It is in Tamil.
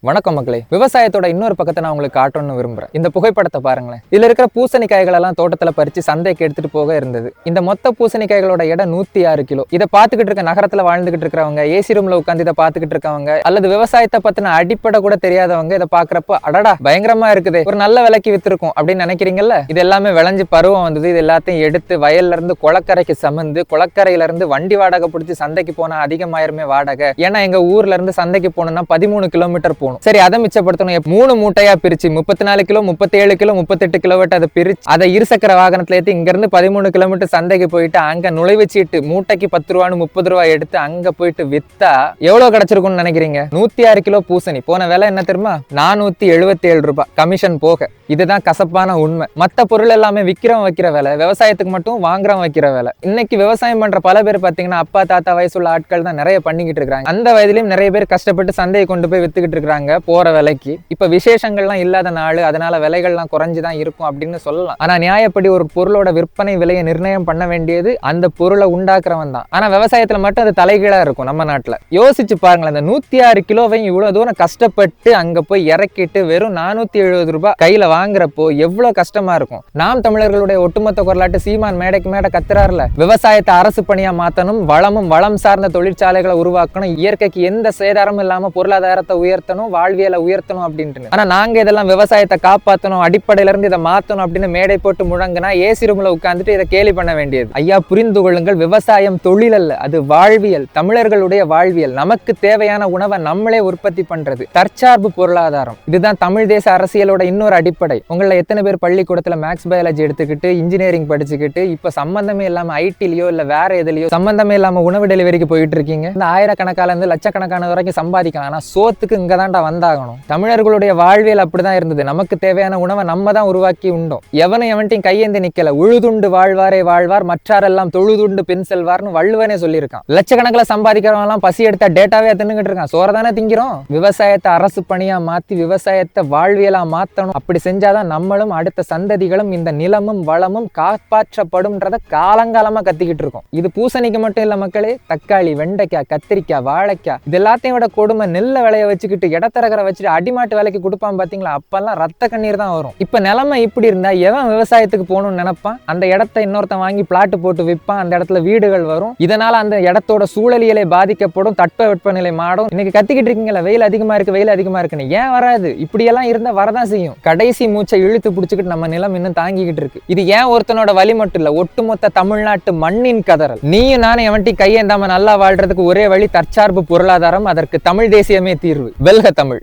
வணக்கம் மக்களே. விவசாயத்தோட இன்னொரு பக்கத்தை நான் உங்களுக்கு காட்டணும்னு விரும்புறேன். இந்த புகைப்படத்தை பாருங்களேன். இதுல இருக்கிற பூசணிக்காய்கள் எல்லாம் தோட்டத்துல பறிச்சு சந்தைக்கு எடுத்துட்டு போக இருந்தது. இந்த மொத்த பூசணிக்காய்களோட எடை 106 கிலோ. இதை பார்த்துக்கிட்டு இருக்க நகரத்துல வாழ்ந்துகிட்டு இருக்கிறவங்க, ஏசி ரூம்ல உட்காந்து இதை பார்த்துக்கிட்டு இருக்கவங்க, அல்லது விவசாயத்தை பத்தின அடிப்படை கூட தெரியாதவங்க இதை பாக்குறப்ப அடடா பயங்கரமா இருக்குது, ஒரு நல்ல விலைக்கு வித்திருக்கும் அப்படின்னு நினைக்கிறீங்கல்ல. இது எல்லாமே விளைஞ்சு பருவம் வந்தது. இது எல்லாத்தையும் எடுத்து வயல்ல இருந்து குளக்கரைக்கு சமந்து, குளக்கரையில இருந்து வண்டி வாடகை பிடிச்சி சந்தைக்கு போனா அதிகமாயிருமே வாடகை. ஏன்னா எங்க ஊர்ல இருந்து சந்தைக்கு போனோம்னா 13 கிலோமீட்டர் போகணும். சரி, அதை மிச்சப்படுத்தணும். 3 மூட்டையா பிரிச்சு 34 கிலோ, 37 கிலோ, 38 கிலோவாட் அதை பிரிச்சு அதை இருசக்கர வாகனத்துல ஏற்றி இங்க இருந்து 13 கிலோமீட்டர் சந்தைக்கு போயிட்டு அங்க நுழைவுச்சீட்டு மூட்டைக்கு 10 ரூபான்னு 30 ரூபாய் எடுத்து அங்க போயிட்டு வித்தா எவ்வளவு கிடைச்சிருக்கும்னு நினைக்கிறீங்க? 106 கிலோ பூசணி போன விலை என்ன தெரியுமா? 477 ரூபாய் கமிஷன் போக. இதுதான் கசப்பான உண்மை. மத்த பொருள் எல்லாமே விக்கிறவன் வைக்கிற வேலை, விவசாயத்துக்கு மட்டும் வாங்குறவன் வைக்கிற வேலை. இன்னைக்கு விவசாயம் பண்ற பல பேர் பாத்தீங்கன்னா அப்பா தாத்தா வயசுள்ள ஆட்கள் தான் நிறைய பண்ணிக்கிட்டு இருக்காங்க. அந்த வயதிலையும் நிறைய பேர் கஷ்டப்பட்டு சந்தையை கொண்டு போய் வித்துக்கிட்டு இருக்காங்க போற விலைக்கு. இப்ப விசேஷங்கள்லாம் இல்லாத நாள், அதனால விலைகள்லாம் குறைஞ்சுதான் இருக்கும் அப்படின்னு சொல்லலாம். ஆனா நியாயப்படி ஒரு பொருளோட விற்பனை விலையை நிர்ணயம் பண்ண வேண்டியது அந்த பொருளை உண்டாக்குறவன் தான். ஆனா விவசாயத்துல மட்டும் அது தலைகீழா இருக்கும். நம்ம நாட்டுல யோசிச்சு பாருங்களேன். அந்த 106 கிலோவையும் இவ்வளவு தூரம் கஷ்டப்பட்டு அங்க போய் இறக்கிட்டு வெறும் 470 ரூபாய் கையில வாங்குறப்போ எவ்வளவு கஷ்டமா இருக்கும். நாம் தமிழர்களுடைய ஒட்டுமொத்த குரலாட்டு சீமான் மேடைக்கு மேடை கத்துறாருல, விவசாயத்தை அரசு பணியா மாத்தணும், வளம் சார்ந்த தொழிற்சாலைகளை உருவாக்கணும், இயற்கைக்கு எந்த சேதாரமும் இல்லாம பொருளாதாரத்தை உயர்த்தணும், வாழ்வியலை உயர்த்தணும் அப்படின்ட்டு. ஆனா நாங்க இதெல்லாம் விவசாயத்தை காப்பாற்றணும், அடிப்படையில இருந்து இதை மாத்தணும் அப்படின்னு மேடை போட்டு முழங்கினா ஏசி ரூம்ல உட்கார்ந்துட்டு இதை கேலி பண்ண வேண்டியது. ஐயா புரிந்து கொள்ளுங்கள், விவசாயம் தொழில் அல்ல, அது வாழ்வியல், தமிழர்களுடைய வாழ்வியல். நமக்கு தேவையான உணவை நம்மளே உற்பத்தி பண்றது, தற்சார்பு பொருளாதாரம். இதுதான் தமிழ் தேச அரசியலோட இன்னொரு அடிப்படை. உங்களை எத்தனை பேர் பள்ளிக்கூடத்துல மேக்ஸ் பயாலஜி எடுத்துக்கிட்டு இன்ஜினியரிங் படிச்சுக்கிட்டு இப்ப சம்பந்தமே இல்லாம ஐடிலயோ இல்ல வேற எதுலயோ சம்பந்தமே இல்லாம உணவு டெலிவரிக்கு போயிட்டு இருக்கீங்க? இந்த ஆயிரக்கணக்கால இருந்து லட்சக்கணக்கான வரைக்கும் சம்பாதிக்கலாம். ஆனா சோத்துக்கு இங்க தான்டா வந்தாகணும். தமிழர்களுடைய வாழ்வியல் அப்படிதான் இருந்தது. நமக்கு தேவையான உணவை நம்ம தான் உருவாக்கி உண்டோம். எவன்ட்டையும் கையேந்தி நிக்கல. உழுதுண்டு வாழ்வாரே வாழ்வார், மற்றாரெல்லாம் தொழுதுண்டு பின் செல்வார்னு வள்ளுவனே சொல்லியிருக்கான். லட்சக்கணக்கில் சம்பாதிக்கிறவங்க எல்லாம் பசி எடுத்தா டேட்டாவே தின்னுகிட்டு இருக்கான். சோறதானே திங்கிறோம். விவசாயத்தை அரசு பணியா மாத்தி விவசாயத்தை வாழ்வியலா மாத்தணும். அப்படி செஞ்சாதான் நம்மளும் அடுத்த சந்ததிகளும் இந்த நிலமும் வளமும் காப்பாற்றப்படும்ன்றத காலங்காலமா கத்திக்கிட்டு இருக்கோம். இது பூசணிக்கு மட்டும் இல்ல மக்களே. தக்காளி, வெண்டைக்காய், கத்திரிக்காய், வாழைக்காய், இது எல்லாத்தையும் விட கொடுமை நெல்ல விளைய வச்சுக்கிட்டு இடத்தரகரை வச்சுட்டு அடிமாட்டு வேலைக்கு கொடுப்பான் பாத்தீங்களா? அப்பெல்லாம் ரத்த கண்ணீர் தான் வரும். இப்ப நிலைமை இப்படி இருந்தா எவன் விவசாயத்துக்கு போகணும்னு நினைப்பான்? அந்த இடத்த இன்னொருத்தன் வாங்கி பிளாட் போட்டு விற்பான். அந்த இடத்துல வீடுகள் வரும். இதனால அந்த இடத்தோட சூழலியலை பாதிக்கப்படும், தட்பவெப்பநிலை மாறும். இன்னைக்கு கத்திக்கிட்டு இருக்கீங்களா வெயில் அதிகமா இருக்குன்னு? ஏன் வராது? இப்படியெல்லாம் இருந்தா வரதான் செய்யும். கடைசி மூச்சை இழுத்து பிடிச்சிக்கிட்டு நம்ம நிலம் இன்னும் தாங்கிக்கிட்டு இருக்கு. இது ஏன் ஒருத்தனோட வழி மட்டும் இல்ல, ஒட்டுமொத்த தமிழ்நாட்டு மண்ணின் கதறல். நீயும் நானும் எவன்ட்டையும் கையேந்தாம நல்லா வாழ்றதுக்கு ஒரே வழி தற்சார்பு பொருளாதாரம். அதற்கு தமிழ் தேசியமே தீர்வு. வெல்க தமிழ்.